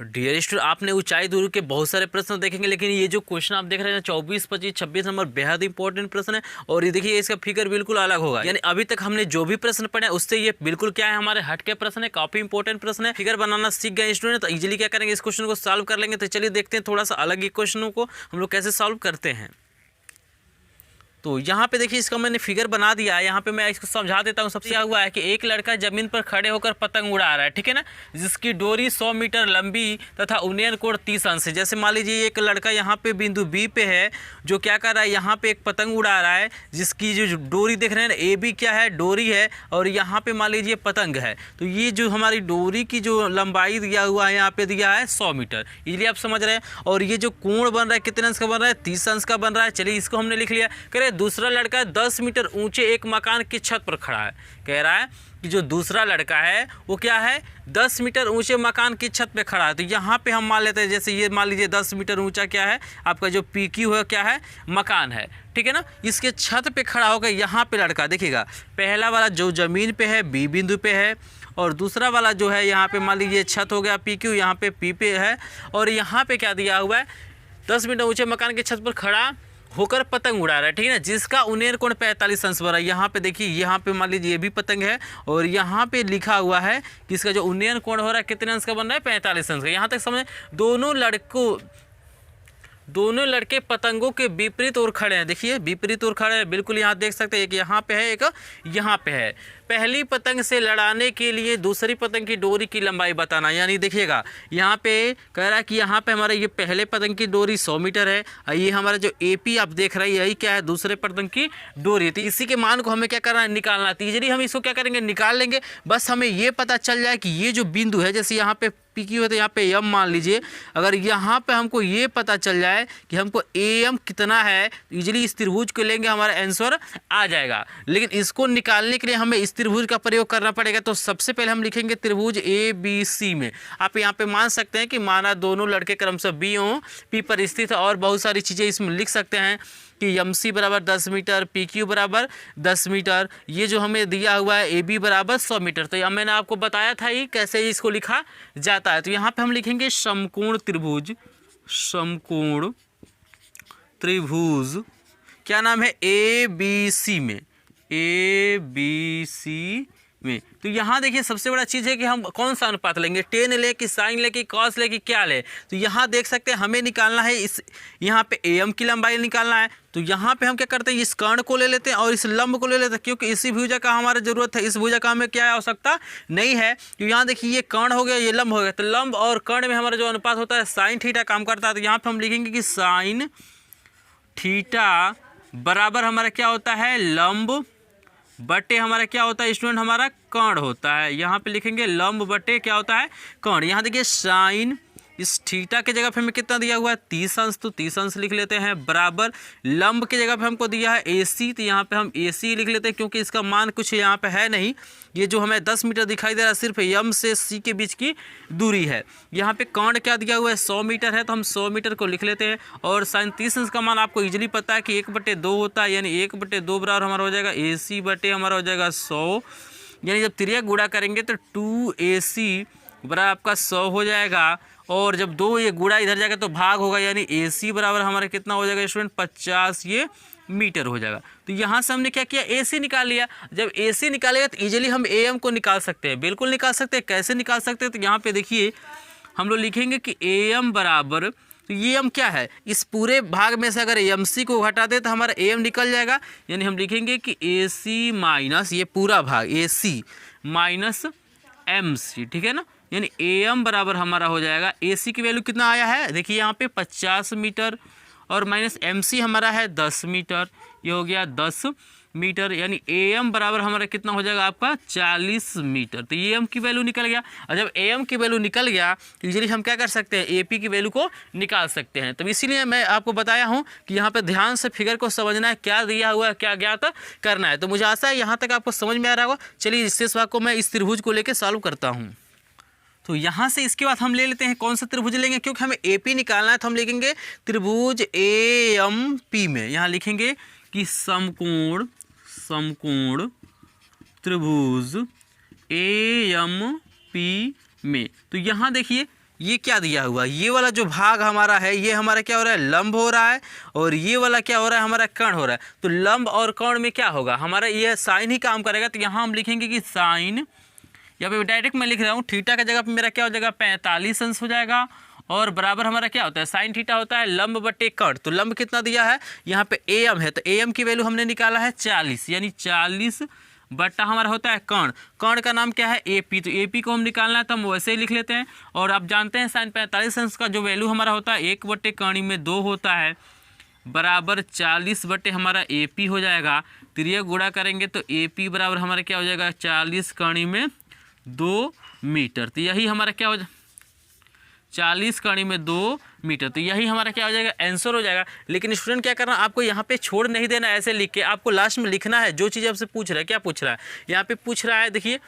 Dear student, आपने ऊंचाई दूरी के बहुत सारे प्रश्न देखेंगे, लेकिन ये जो क्वेश्चन आप देख रहे हैं 24, 25, 26 नंबर बेहद इंपॉर्टेंट प्रश्न है। और ये देखिए इसका फिगर बिल्कुल अलग होगा, यानी अभी तक हमने जो भी प्रश्न पढ़े उससे ये बिल्कुल क्या है, हमारे हटके प्रश्न है, काफी इंपॉर्टेंट प्रश्न है। फिगर बनाना सीख गए स्टूडेंट तो इजीली क्या करेंगे, इस क्वेश्चन को सॉल्व कर लेंगे। तो चलिए देखते हैं थोड़ा सा अलग ही क्वेश्चनों को हम लोग कैसे सॉल्व करते हैं। तो यहाँ पे देखिए इसका मैंने फिगर बना दिया है। यहाँ पे मैं इसको समझा देता हूँ। सबसे क्या हुआ है कि एक लड़का जमीन पर खड़े होकर पतंग उड़ा रहा है, ठीक है ना, जिसकी डोरी 100 मीटर लंबी तथा उन्नयन कोण 30 अंश है। जैसे मान लीजिए एक लड़का यहाँ पे बिंदु बी पे है, जो क्या कर रहा है, यहाँ पे एक पतंग उड़ा रहा है, जिसकी जो डोरी देख रहे हैं ए बी क्या है, डोरी है, और यहाँ पे मान लीजिए पतंग है। तो ये जो हमारी डोरी की जो लंबाई दिया हुआ है यहाँ पे दिया है 100 मीटर, इसलिए आप समझ रहे हैं। और ये जो कोण बन रहा है कितने अंश का बन रहा है, 30 अंश का बन रहा है। चलिए इसको हमने लिख लिया। कह दूसरा लड़का 10 मीटर ऊंचे एक मकान की छत पर खड़ा है। कह रहा है कि जो दूसरा लड़का है वो क्या है, 10 मीटर ऊंचे मकान की छत पे खड़ा है। तो यहाँ पे हम मान लेते हैं, जैसे ये मान लीजिए 10 मीटर ऊंचा क्या है आपका जो PQ है, क्या है, मकान है, ठीक है ना। इसके छत पे खड़ा होकर यहाँ पे लड़का देखिएगा, पहला वाला जो जमीन पे है B बिंदु पे है, और दूसरा वाला जो है यहाँ पे मान लीजिए छत हो गया PQ, यहाँ पे P पे है, और यहाँ पे क्या दिया हुआ है, 10 मीटर ऊंचे मकान की छत पर खड़ा होकर पतंग उड़ा रहा है, ठीक है ना, जिसका उन्नयन कोण 45 अंश बना है। यहाँ पे देखिए, यहाँ पे मान लीजिए ये भी पतंग है, और यहाँ पे लिखा हुआ है कि इसका जो उन्नयन कोण हो रहा है कितने अंश का बन रहा है, 45 अंश का। यहाँ तक समझ। दोनों लड़के पतंगों के विपरीत ओर खड़े हैं। देखिए विपरीत ओर खड़े हैं, बिल्कुल यहाँ देख सकते हैं, एक यहाँ पे है, एक यहाँ पे है। पहली पतंग से लड़ाने के लिए दूसरी पतंग की डोरी की लंबाई बताना। यानी देखिएगा यहाँ पे कह रहा है कि यहाँ पे हमारा ये पहले पतंग की डोरी 100 मीटर है, और ये हमारा जो AP आप देख रहे हैं यही क्या है, दूसरे पतंग की डोरी। तो इसी के मान को हमें क्या करना है, निकालना। तो इजीली हम इसको क्या करेंगे, निकाल लेंगे। बस हमें ये पता चल जाए कि ये जो बिंदु है, जैसे यहाँ पे PQ है तो यहाँ पे M मान लीजिए, अगर यहाँ पे हमको ये पता चल जाए कि हमको AM कितना है, इजीली इस त्रिभुज को लेंगे, हमारा आंसर आ जाएगा। लेकिन इसको निकालने के लिए हमें इस त्रिभुज का प्रयोग करना पड़ेगा। तो सबसे पहले हम लिखेंगे त्रिभुज ABC में। आप यहाँ पे मान सकते हैं कि माना दोनों लड़के क्रमशः B और P पर स्थित है, और बहुत सारी चीज़ें इसमें लिख सकते हैं कि MC बराबर 10 मीटर, PQ बराबर 10 मीटर, ये जो हमें दिया हुआ है AB बराबर 100 मीटर। तो मैंने आपको बताया था ही कैसे इसको लिखा जाता है। तो यहाँ पे हम लिखेंगे समकोण त्रिभुज, समकोण त्रिभुज क्या नाम है, ABC में, ABC में। तो यहाँ देखिए सबसे बड़ा चीज़ है कि हम कौन सा अनुपात लेंगे, टेन ले कि साइन ले कि कॉस ले कि क्या ले। तो यहाँ देख सकते हैं हमें निकालना है इस, यहाँ पे AM की लंबाई निकालना है। तो यहाँ पे हम क्या करते हैं, इस कर्ण को ले लेते हैं और इस लंब को ले लेते हैं, क्योंकि इसी भुजा का हमारा जरूरत है, इस भुजा का हमें क्या आवश्यकता नहीं है। तो यहाँ देखिए ये कर्ण हो गया, ये लंब हो गया। तो लंब और कर्ण में हमारा जो अनुपात होता है साइन थीटा काम करता है। तो यहाँ पर हम लिखेंगे कि साइन थीटा बराबर हमारा क्या होता है, लंब बटे हमारा क्या होता है स्टूडेंट, हमारा कर्ण होता है। यहाँ पे लिखेंगे लंब बटे क्या होता है, कर्ण। यहाँ देखिए साइन, इस थीटा के जगह पे हमें कितना दिया हुआ है, 30 अंश, तो 30 अंश लिख लेते हैं, बराबर लंब के जगह पे हमको दिया है AC, तो यहाँ पे हम AC लिख लेते हैं, क्योंकि इसका मान कुछ यहाँ पे है नहीं। ये जो हमें 10 मीटर दिखाई दे रहा है सिर्फ M से C के बीच की दूरी है। यहाँ पे कर्ण क्या दिया हुआ है, 100 मीटर है, तो हम 100 मीटर को लिख लेते हैं। और साइन 30 अंश का मान आपको इजीली पता है कि 1/2 होता है, यानी 1/2 बराबर हमारा हो जाएगा AC बटे हमारा हो जाएगा 100। यानी जब त्रिज्या गुणा करेंगे तो 2AC बराबर आपका 100 हो जाएगा, और जब 2 ये गुणा इधर जाएगा तो भाग होगा, यानी AC बराबर हमारा कितना हो जाएगा स्टूडेंट, 50 ये मीटर हो जाएगा। तो यहाँ से हमने क्या किया, AC निकाल लिया। जब AC निकालेगा तो इजीली हम AM को निकाल सकते हैं, बिल्कुल निकाल सकते हैं। कैसे निकाल सकते हैं, तो यहाँ पे देखिए हम लोग लिखेंगे कि AM बराबर, तो ये AM क्या है, इस पूरे भाग में से अगर MC को हटा दे तो हमारा AM निकल जाएगा। यानी हम लिखेंगे कि AC माइनस ये पूरा भाग AC माइनस MC, ठीक है ना। यानी AM बराबर हमारा हो जाएगा, AC की वैल्यू कितना आया है, देखिए यहाँ पे 50 मीटर, और माइनस MC हमारा है 10 मीटर, ये हो गया 10 मीटर। यानी AM बराबर हमारा कितना हो जाएगा आपका 40 मीटर। तो AM की वैल्यू निकल गया, और जब AM की वैल्यू निकल गया तो इजीली हम क्या कर सकते हैं, AP की वैल्यू को निकाल सकते हैं। तो इसीलिए मैं आपको बताया हूँ कि यहाँ पे ध्यान से फिगर को समझना है, क्या दिया हुआ है, क्या ज्ञात करना है। तो मुझे आशा है यहाँ तक आपको समझ में आ रहा होगा। चलिए इस शेष भाग को मैं इस त्रिभुज को लेकर सॉल्व करता हूँ। तो यहाँ से इसके बाद हम ले लेते हैं, कौन सा त्रिभुज लेंगे, क्योंकि हमें AP निकालना है, तो हम लिखेंगे त्रिभुज AMP में। यहाँ लिखेंगे कि समकोण त्रिभुज AMP में। तो यहाँ देखिए ये क्या दिया हुआ, ये वाला जो भाग हमारा है ये हमारा क्या हो रहा है, लंब हो रहा है, और ये वाला क्या हो रहा है, हमारा कर्ण हो रहा है। तो लंब और कर्ण में क्या होगा, हमारा ये साइन ही काम करेगा। तो यहाँ हम लिखेंगे कि साइन, यहाँ पे डायरेक्ट मैं लिख रहा हूँ, थीटा की जगह पे मेरा क्या हो जाएगा, 45 अंश हो जाएगा, और बराबर हमारा क्या होता है, साइन थीटा होता है लंब बटे कर्ण। तो लंब कितना दिया है, यहाँ पे एम है, तो एम की वैल्यू हमने निकाला है 40, यानी 40 बट्टा हमारा होता है कर्ण। कर्ण का नाम क्या है, एपी। तो एपी को हम निकालना है तो हम वैसे ही लिख लेते हैं। और आप जानते हैं साइन 45 अंश का जो वैल्यू हमारा होता है 1 बटे कर्ण में 2 होता है, बराबर 40 बटे हमारा एपी हो जाएगा। त्रिय गुणा करेंगे तो एपी बराबर हमारा क्या हो जाएगा, 40 कर्ण में 2 मीटर। तो यही हमारा क्या हो जाएगा, 40 कर्ण में 2 मीटर। तो यही हमारा क्या हो जाएगा, आंसर हो जाएगा। लेकिन स्टूडेंट क्या करना, आपको यहाँ पे छोड़ नहीं देना, ऐसे लिख के आपको लास्ट में लिखना है जो चीज़ आपसे पूछ रहा है। क्या पूछ रहा है, यहाँ पे पूछ रहा है, देखिए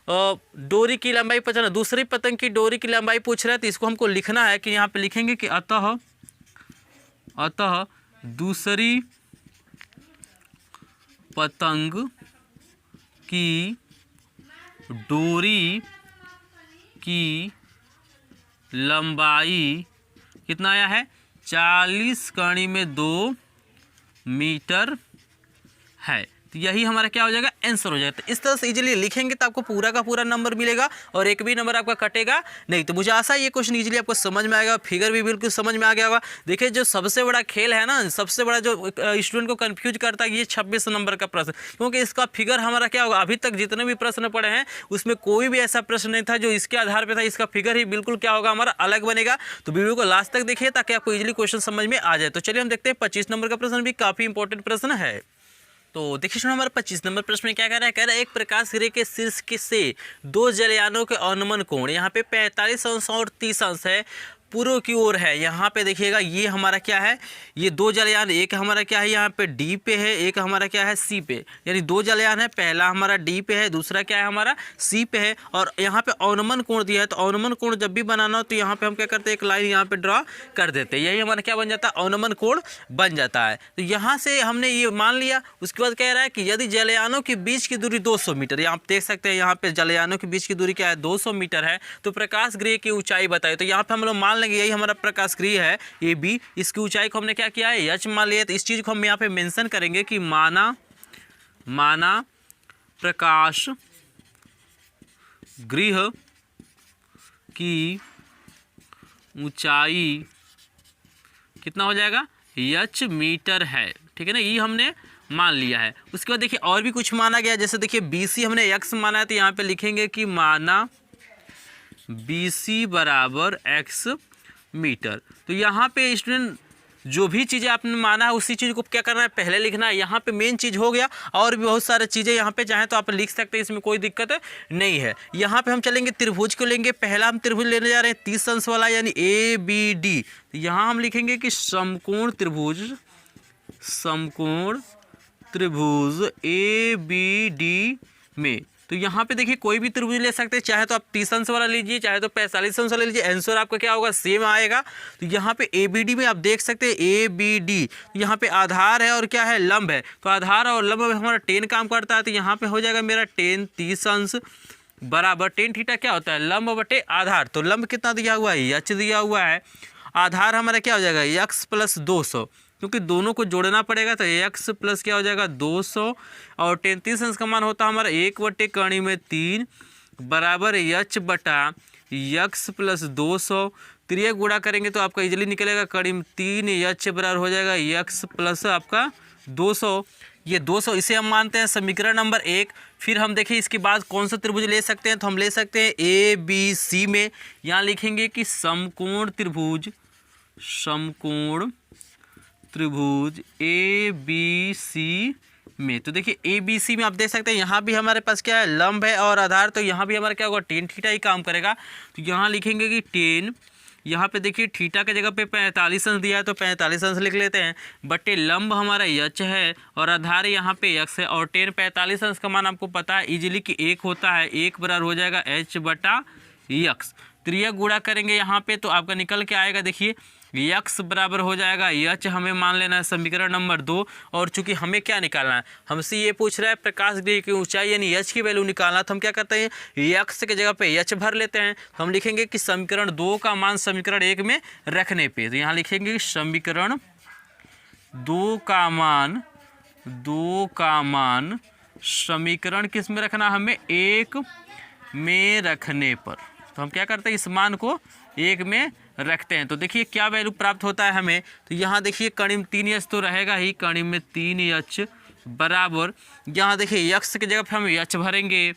डोरी की लंबाई पता, दूसरी पतंग की डोरी की लंबाई पूछ रहा है। तो इसको हमको लिखना है कि यहाँ पे लिखेंगे कि अतः दूसरी पतंग की डोरी की लंबाई कितना आया है, 40 कर्ण में 2 मीटर है। तो यही हमारा क्या हो जाएगा, आंसर हो जाएगा। तो इस तरह से इजीली लिखेंगे तो आपको पूरा का पूरा नंबर मिलेगा और एक भी नंबर आपका कटेगा नहीं। तो मुझे आशा है ये क्वेश्चन इजीली आपको समझ में आएगा, फिगर भी बिल्कुल समझ में आ गया होगा। देखिए जो सबसे बड़ा खेल है ना, सबसे बड़ा जो स्टूडेंट को कंफ्यूज करता है ये 26 नंबर का प्रश्न, क्योंकि इसका फिगर हमारा क्या होगा, अभी तक जितने भी प्रश्न पड़े हैं उसमें कोई भी ऐसा प्रश्न नहीं था जो इसके आधार पर था। इसका फिगर ही बिल्कुल क्या होगा, हमारा अलग बनेगा। तो वीडियो को लास्ट तक देखिए ताकि आपको इजीली क्वेश्चन समझ में आ जाए। तो चलिए हम देखते हैं 25 नंबर का प्रश्न भी काफ़ी इंपॉर्टेंट प्रश्न है। तो देखिए सुनो, हमारा 25 नंबर प्रश्न में क्या कह रहा है, एक प्रकाश गिरे के शीर्ष से 2 जलयानों के अनुमान कोण यहाँ पे 45 अंश और 30 अंश है, पूर्व की ओर है। यहाँ पे देखिएगा ये हमारा क्या है, ये 2 जलयान, एक हमारा क्या है यहाँ पे डी पे है, एक हमारा क्या है सी पे, यानी 2 जलयान है, पहला हमारा डी पे है, दूसरा क्या है हमारा सी पे है। और यहाँ पे अनुमान कोण दिया है, तो अनुमान कोण जब भी बनाना हो तो यहाँ पे हम क्या करते हैं, एक लाइन यहाँ पे ड्रॉ कर देते हैं, यही हमारा क्या बन जाता है, अनुमान कोण बन जाता है। तो यहाँ से हमने ये मान लिया। उसके बाद कह रहा है कि यदि जलयानों के बीच की दूरी 200 मीटर, यहाँ आप देख सकते हैं यहाँ पे जलयानों के बीच की दूरी क्या है, 200 मीटर है, तो प्रकाश गृह की ऊंचाई बताइए। तो यहाँ पे हम लोग मान लेंगे यही हमारा प्रकाश गृह है ए बी, इसकी ऊंचाई को हमने क्या किया है, एच मान लिया। तो इस चीज को हम यहाँ पे मेंशन करेंगे कि माना प्रकाश गृह की ऊंचाई कितना हो जाएगा, एच मीटर है, ठीक है ना, ये हमने मान लिया है। उसके बाद देखिए और भी कुछ माना गया, जैसे देखिए BC हमने x माना है, तो यहाँ पे लिखेंगे कि माना BC बराबर x मीटर। तो यहाँ पे स्टूडेंट जो भी चीज़ें आपने माना है उसी चीज़ को क्या करना है, पहले लिखना है। यहाँ पे मेन चीज़ हो गया, और भी बहुत सारी चीज़ें यहाँ पे चाहें तो आप लिख सकते हैं, इसमें कोई दिक्कत नहीं है। यहाँ पे हम चलेंगे त्रिभुज को लेंगे, पहला हम त्रिभुज लेने जा रहे हैं 30 अंश वाला, यानी ABD। तो यहाँ हम लिखेंगे कि समकोण त्रिभुज ABD में। तो यहाँ पे देखिए कोई भी त्रिभुज ले सकते हैं, चाहे तो आप 30 अंश वाला लीजिए, चाहे तो 45 अंश वाला लीजिए, आंसर आपका क्या होगा, सेम आएगा। तो यहाँ पे ABD में आप देख सकते हैं ABD, यहाँ पे आधार है और क्या है, लंब है। तो आधार और लंब में हमारा 10 काम करता है, तो यहाँ पे हो जाएगा मेरा 10 30 अंश बराबर tan थीटा क्या होता है, लंब बटे आधार। तो लंब कितना दिया हुआ है, h दिया हुआ है, आधार हमारा क्या हो जाएगा x प्लस 200, क्योंकि दोनों को जोड़ना पड़ेगा। तो x प्लस क्या हो जाएगा 200, और 33 अंश का मान होता है हमारा 1 बटे कर्ण में 3 बराबर h बटा x प्लस 200। त्रिय गुणा करेंगे तो आपका इजीली निकलेगा, कर्ण में 3 h बराबर हो जाएगा x प्लस आपका 200। ये 200 इसे हम मानते हैं समीकरण नंबर 1। फिर हम देखिए इसके बाद कौन सा त्रिभुज ले सकते हैं, तो हम ले सकते हैं ABC में। यहाँ लिखेंगे कि समकोण त्रिभुज ABC में। तो देखिए ABC में आप देख सकते हैं यहाँ भी हमारे पास क्या है, लंब है और आधार, तो यहाँ भी हमारा क्या होगा, tan थीटा ही काम करेगा। तो यहाँ लिखेंगे कि tan, यहाँ पे देखिए थीटा की जगह पे 45 अंश दिया है, तो 45 अंश लिख लेते हैं, बटे लंब हमारा h है और आधार यहाँ पे x है, और tan 45 अंश का मान आपको पता है इजीली कि 1 होता है, 1 बराबर हो जाएगा h बटा x। तो यह गुणा करेंगे यहाँ पे तो आपका निकल के आएगा, देखिए यक्स बराबर हो जाएगा यच, हमें मान लेना है समीकरण नंबर 2। और चूंकि हमें क्या निकालना है, हमसे ये पूछ रहा है प्रकाश गृह की ऊंचाई यानी यच की वैल्यू निकालना, तो हम क्या करते हैं यक्स की जगह पे यच भर लेते हैं। तो हम लिखेंगे कि समीकरण 2 का मान समीकरण 1 में रखने पे, तो यहाँ लिखेंगे कि समीकरण 2 का मान समीकरण किस में रखना, हमें 1 में रखने पर। तो हम क्या करते हैं इस मान को 1 में रखते हैं। तो देखिए क्या वैल्यू प्राप्त होता है हमें, तो यहाँ देखिए कणिम 3h तो रहेगा ही, कणिम में 3h बराबर, यहाँ देखिए यक्स की जगह पे हम एच भरेंगे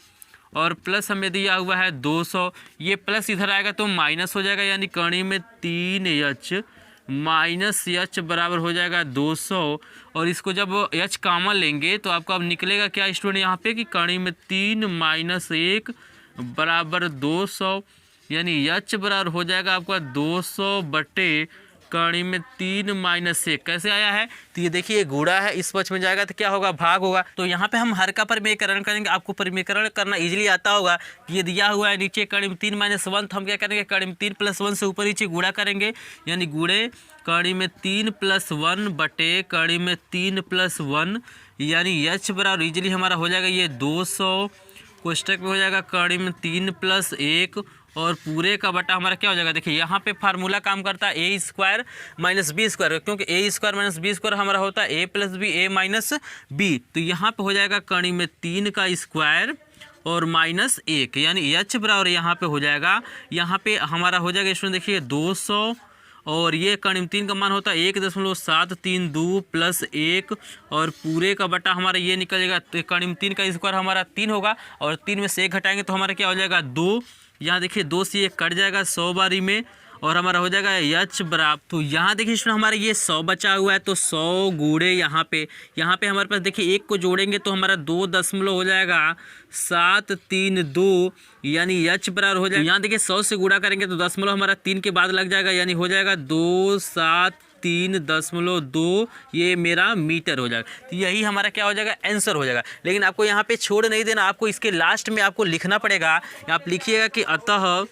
और प्लस हमें दिया हुआ है 200, ये प्लस इधर आएगा तो माइनस हो जाएगा, यानी कणिम में 3h माइनस एच बराबर हो जाएगा 200। और इसको जब एच कॉमन लेंगे तो आपको अब निकलेगा क्या स्टूडेंट यहाँ पे कि कणिम में 3 माइनस 1 बराबर 200, यानी एच बराबर हो जाएगा आपका 200 बटे कणी में 3 माइनस 1। कैसे आया है, तो ये देखिए गुणा है, इस पक्ष में जाएगा तो क्या होगा भाग होगा। तो यहाँ पे हम हर का परिमेयकरण करेंगे, आपको परिमेयकरण करना इजीली आता होगा। ये दिया हुआ है नीचे कणी में 3 माइनस 1, तो हम क्या करेंगे कणी में 3 प्लस 1 से ऊपर नीचे गुणा करेंगे, यानी गुणे कणी में 3 प्लस 1 बटे कणी में 3 प्लस 1, यानी एच बराबर इजीली हमारा हो जाएगा ये 200 कोष्टक में हो जाएगा कणी में 3 प्लस 1 और पूरे का बटा हमारा क्या हो जाएगा। देखिए यहाँ पे फार्मूला काम करता है ए स्क्वायर माइनस बी स्क्वायर, क्योंकि ए स्क्वायर माइनस बी स्क्वायर हमारा होता है ए प्लस बी ए माइनस बी। तो यहाँ पे हो जाएगा कणी में 3 का स्क्वायर और माइनस 1, यानी एच बराबर यहाँ पे हो जाएगा, यहाँ पे हमारा हो जाएगा इसमें देखिए 200 और ये कणी में 3 का मान होता है 1.732 प्लस 1 और पूरे का बटा हमारा ये निकल जाएगा, तो कणी में 3 का स्क्वायर हमारा 3 होगा और 3 में से 1 घटाएंगे तो हमारा क्या हो जाएगा 2। यहाँ देखिए 2 से 1 कट जाएगा 100 बारी में और हमारा हो जाएगा एच बराबर। तो यहाँ देखिए इसमें हमारा ये 100 बचा हुआ है, तो 100 गुणे यहाँ पे हमारे पास देखिए 1 को जोड़ेंगे तो हमारा 2 दशमलव हो जाएगा 732, यानी एच बराबर हो जाएगा। यहाँ देखिए 100 से गुणा करेंगे तो दशमलव हमारा 3 के बाद लग जाएगा, यानी हो जाएगा 273.2, ये मेरा मीटर हो जाएगा। तो यही हमारा क्या हो जाएगा आंसर हो जाएगा। लेकिन आपको यहाँ पे छोड़ नहीं देना, आपको इसके लास्ट में आपको लिखना पड़ेगा। आप लिखिएगा कि अतः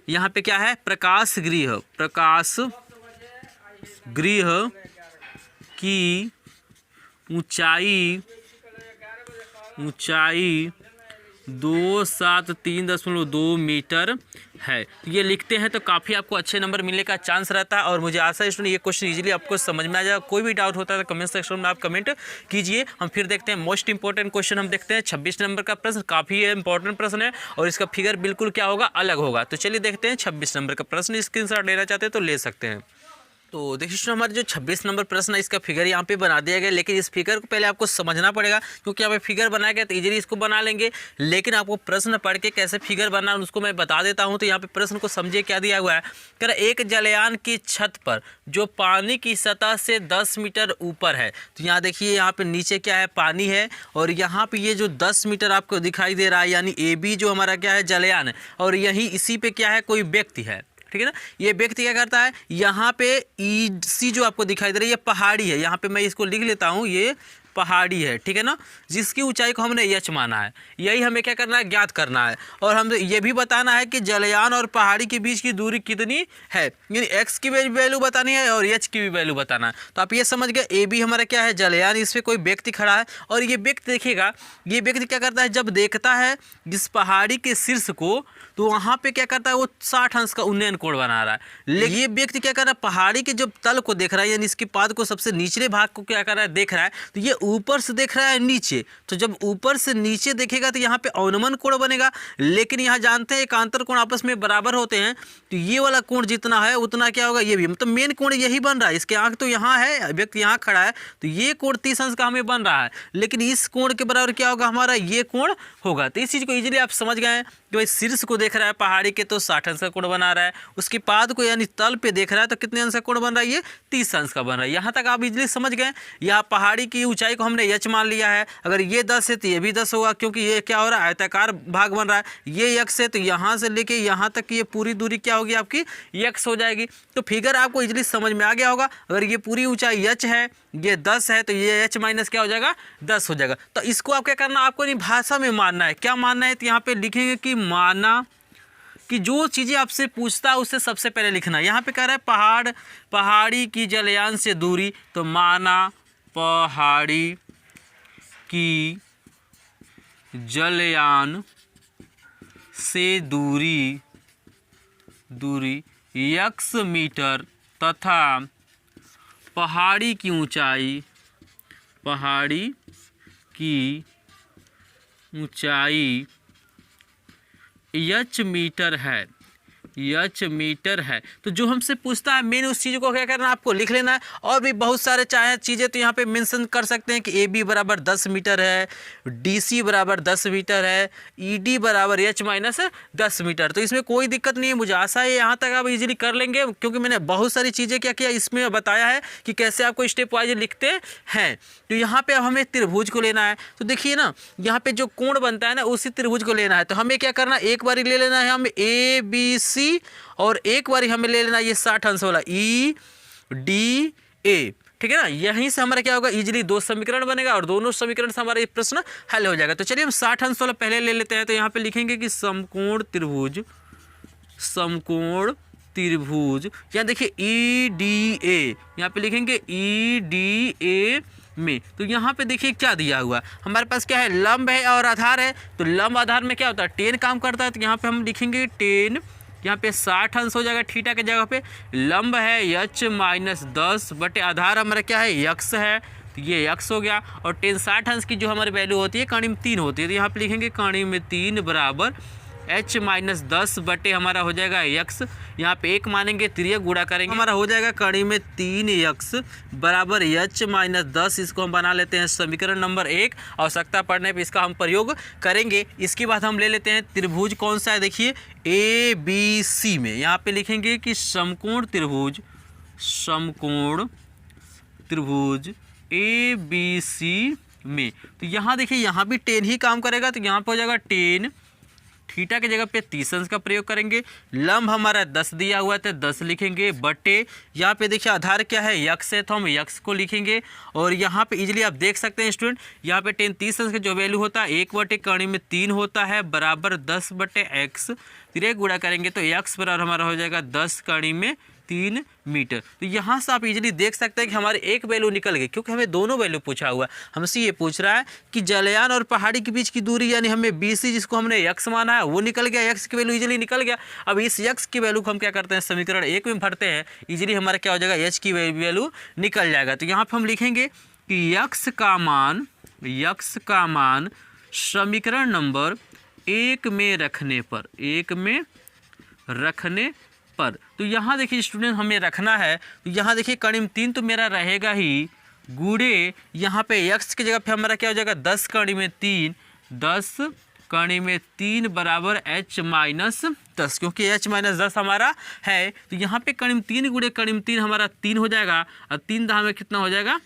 यहाँ पे क्या है प्रकाश गृह की ऊंचाई 273.2 मीटर है। ये लिखते हैं तो काफ़ी आपको अच्छे नंबर मिलने का चांस रहता है और मुझे आशा है स्टूडेंट ये क्वेश्चन इजीली आपको समझ में आ जाएगा। कोई भी डाउट होता है तो कमेंट सेक्शन में आप कमेंट कीजिए। हम फिर देखते हैं मोस्ट इंपॉर्टेंट क्वेश्चन, हम देखते हैं 26 नंबर का प्रश्न, काफ़ी इंपॉर्टेंट प्रश्न है और इसका फिगर बिल्कुल क्या होगा अलग होगा। तो चलिए देखते हैं 26 नंबर का प्रश्न, स्क्रीनशॉट लेना चाहते हैं तो ले सकते हैं। तो देखिए स्टूडेंट हमारे जो 26 नंबर प्रश्न है इसका फिगर यहाँ पे बना दिया गया, लेकिन इस फिगर को पहले आपको समझना पड़ेगा, क्योंकि यहाँ पे फिगर बनाया गया तो इजीली इसको बना लेंगे, लेकिन आपको प्रश्न पढ़ के कैसे फिगर बनना उसको मैं बता देता हूँ। तो यहाँ पे प्रश्न को समझिए क्या दिया हुआ है, कह रहा एक जलयान की छत पर जो पानी की सतह से 10 मीटर ऊपर है। तो यहाँ देखिए यहाँ पे नीचे क्या है पानी है और यहाँ पे ये जो 10 मीटर आपको दिखाई दे रहा है, यानी ए बी जो हमारा क्या है जलयान है और यही इसी पे क्या है कोई व्यक्ति है, ठीक है ना। ये व्यक्ति क्या करता है, यहाँ पे ई सी जो आपको दिखाई दे रही है ये पहाड़ी है, यहाँ पे मैं इसको लिख लेता हूँ, ये पहाड़ी है, ठीक है ना, जिसकी ऊंचाई को हमने एच माना है। यही हमें क्या करना है ज्ञात करना है और हम ये भी बताना है कि जलयान और पहाड़ी के बीच की दूरी कितनी है, यानी एक्स की वैल्यू बतानी है और एच की भी वैल्यू बताना है। तो आप ये समझ गए ए बी हमारा क्या है जलयान, इस पर कोई व्यक्ति खड़ा है और ये व्यक्ति देखिएगा, ये व्यक्ति क्या करता है जब देखता है जिस पहाड़ी के शीर्ष को तो वहाँ पे क्या करता है वो 60 अंश का उन्नयन कोण बना रहा है। लेकिन ये व्यक्ति क्या कर रहा है पहाड़ी के जब तल को देख रहा है, यानी इसके पाद को सबसे निचले भाग को क्या कर रहा है देख रहा है, तो ये ऊपर से देख रहा है नीचे। तो जब ऊपर से नीचे देखेगा तो यहाँ पे अवनमन कोण बनेगा, लेकिन यहाँ जानते हैं एकांतर कोण आपस में बराबर होते हैं, तो ये वाला कोण जितना है उतना क्या होगा ये भी, मतलब मेन कोण यही बन रहा है। इसके आँख तो यहाँ है, व्यक्ति यहाँ खड़ा है तो ये कोण 30 अंश का हमें बन रहा है, लेकिन इस कोण के बराबर क्या होगा हमारा ये कोण होगा। तो इस चीज़ को इजीली आप समझ गए हैं कि भाई शीर्ष को देख रहा है पहाड़ी के तो 60 अंश का कोण बना रहा है, उसकी पाद को यानी तल पे देख रहा है तो कितने अंश का कोण बन रहा है ये 30 अंश का बन रहा है। यहाँ तक आप इजीली समझ गए। यहाँ पहाड़ी की ऊंचाई को हमने एच मान लिया है, अगर ये 10 है तो ये भी 10 होगा, क्योंकि ये क्या हो रहा है आयताकार भाग बन रहा है। ये एक्स है तो यहाँ से लेके यहाँ तक ये पूरी दूरी क्या होगी आपकी एक्स हो जाएगी। तो फिगर आपको इजीली समझ में आ गया होगा। अगर ये पूरी ऊंचाई एच है, ये 10 है, तो ये एच माइनस क्या हो जाएगा 10 हो जाएगा। तो इसको आप क्या करना, आपको नहीं भाषा में मानना है। क्या मानना है, तो यहाँ पे लिखेंगे कि माना कि जो चीज़ें आपसे पूछता है उससे सबसे पहले लिखना। यहाँ पे कह रहा है पहाड़ी की जलयान से दूरी, तो माना पहाड़ी की जलयान से दूरी x मीटर तथा पहाड़ी की ऊंचाई h मीटर है। तो जो हमसे पूछता है मेन उस चीज़ को क्या करना है, आपको लिख लेना है। और भी बहुत सारे चाहे चीज़ें तो यहाँ पे मेंशन कर सकते हैं कि ए बी बराबर 10 मीटर है, डी सी बराबर 10 मीटर है, ई डी बराबर h माइनस 10 मीटर। तो इसमें कोई दिक्कत नहीं है, मुझे आशा है यहाँ तक आप इजीली कर लेंगे, क्योंकि मैंने बहुत सारी चीज़ें क्या किया इसमें बताया है कि कैसे आपको स्टेप वाइज लिखते हैं। तो यहाँ पर अब हमें त्रिभुज को लेना है। तो देखिए ना, यहाँ पर जो कोण बनता है ना उसी त्रिभुज को लेना है। तो हमें क्या करना है, एक बार ले लेना है हमें ए बी सी, और एक बार हमें ले लेना ये 60 अंश वाला ई डी ए। ठीक है ना, यहीं से हमारा क्या होगा, इजीली 2 समीकरण बनेगा और दोनों समीकरण से हमारा ये प्रश्न हल हो जाएगा। तो चलिए हम 60 अंश वाला पहले ले लेते हैं। तो यहाँ पे लिखेंगे कि समकोण त्रिभुज, यहाँ देखिए ई डी ए, यहाँ पे लिखेंगे ई डी ए में। तो यहाँ पे देखिए क्या दिया हुआ हमारे पास, क्या है, लंब है और आधार है। तो लंब आधार में क्या होता है, टेन काम करता है। तो यहाँ पे हम लिखेंगे टेन, यहाँ पे 60 अंश हो जाएगा थीटा के जगह पे। लंब है h माइनस 10 बटे आधार हमारा क्या है, x है, तो ये x हो गया। और टेन 60 अंश की जो हमारी वैल्यू होती है कणी में 3 होती है। तो यहाँ पे लिखेंगे कणी में 3 बराबर h माइनस 10 बटे हमारा हो जाएगा x, यहाँ पे 1 मानेंगे, त्रिय गुणा करेंगे, हमारा हो जाएगा कड़ी में 3x बराबर h माइनस 10। इसको हम बना लेते हैं समीकरण नंबर 1। आवश्यकता पड़ने पे इसका हम प्रयोग करेंगे। इसके बाद हम ले लेते हैं त्रिभुज कौन सा है, देखिए ए बी सी में। यहाँ पे लिखेंगे कि समकोण त्रिभुज ए बी सी में। तो यहाँ देखिए यहाँ भी टेन ही काम करेगा। तो यहाँ पे हो जाएगा टेन, थीटा के जगह पे 30 अंश का प्रयोग करेंगे। लंब हमारा 10 दिया हुआ है तो 10 लिखेंगे, बटे यहाँ पे देखिए आधार क्या है, x है, तो हम x को लिखेंगे। और यहाँ पे इजीली आप देख सकते हैं स्टूडेंट, यहाँ पे टेन 30 अंश का जो वैल्यू होता है 1 बटे कणी में 3 होता है बराबर 10 बटे x, तिरक गुणा करेंगे तो x बराबर हमारा हो जाएगा 10 कणी में 3 मीटर। तो यहाँ से आप इजीली देख सकते हैं कि हमारे एक वैल्यू निकल गई, क्योंकि हमें दोनों वैल्यू पूछा हुआ है। हमसे ये पूछ रहा है कि जलयान और पहाड़ी के बीच की दूरी, यानी हमें BC जिसको हमने x माना है वो निकल गया, x की वैल्यू इजीली निकल गया। अब इस x की वैल्यू को हम क्या करते हैं, समीकरण 1 में भरते हैं, इजीली हमारा क्या हो जाएगा, h की वैल्यू निकल जाएगा। तो यहाँ पर हम लिखेंगे कि x का मान समीकरण नंबर 1 में रखने पर, तो यहाँ देखिए स्टूडेंट हमें रखना है। तो यहाँ देखिए कणी में 3 तो मेरा रहेगा ही, गुणे यहाँ पे x की जगह पे हमारा क्या हो जाएगा, 10 कणी में 3 बराबर h माइनस 10, क्योंकि h माइनस 10 हमारा है। तो यहाँ पे कणी में 3 गुणे कणी में 3 हमारा 3 हो जाएगा, और 3 दहा में कितना हो जाएगा,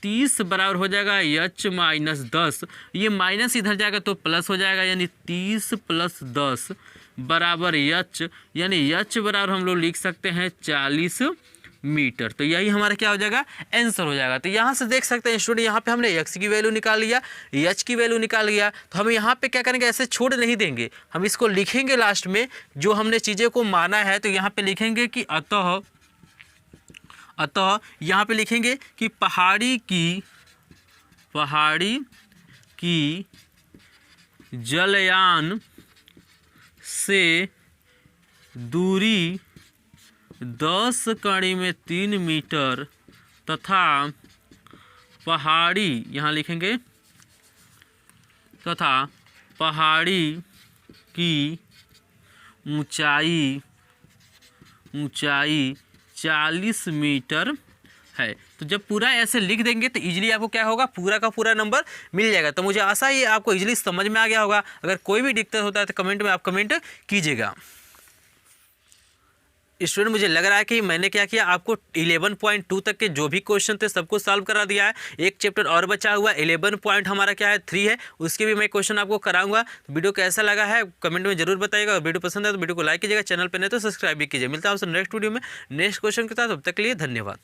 30 बराबर हो जाएगा h माइनस 10। ये माइनस इधर जाएगा तो प्लस हो जाएगा, यानी 30 प्लस 10 बराबर h, यानी h बराबर हम लोग लिख सकते हैं 40 मीटर। तो यही हमारा क्या हो जाएगा, आंसर हो जाएगा। तो यहाँ से देख सकते हैं स्टूडेंट, यहाँ पे हमने x की वैल्यू निकाल लिया, h की वैल्यू निकाल लिया। तो हम यहाँ पे क्या करेंगे, ऐसे छोड़ नहीं देंगे, हम इसको लिखेंगे लास्ट में जो हमने चीज़ें को माना है। तो यहाँ पे लिखेंगे कि अतः यहाँ पे लिखेंगे कि पहाड़ी की जलयान से दूरी 10 कणी में 3 मीटर तथा पहाड़ी, यहाँ लिखेंगे तथा पहाड़ी की ऊंचाई 40 मीटर है। तो जब पूरा ऐसे लिख देंगे तो इजीली आपको क्या होगा, पूरा का पूरा नंबर मिल जाएगा। तो मुझे आशा है आपको इजीली समझ में आ गया होगा। अगर कोई भी दिक्कत होता है तो कमेंट में आप कमेंट कीजिएगा। स्टूडेंट मुझे लग रहा है कि मैंने क्या किया, आपको 11.2 तक के जो भी क्वेश्चन थे सबको सॉल्व करा दिया है। एक चैप्टर और बचा हुआ 11 पॉइंट हमारा क्या है 3 है, उसके भी मैं क्वेश्चन आपको कराऊंगा। तो वीडियो कैसा लगा है कमेंट में जरूर बताइएगा। और वीडियो पसंद है तो वीडियो को लाइक कीजिएगा, चैनल पर नहीं तो सब्सक्राइब भी कीजिए। मिलता है आपसे नेक्स्ट वीडियो में नेक्स्ट क्वेश्चन के साथ। तब तक के लिए धन्यवाद।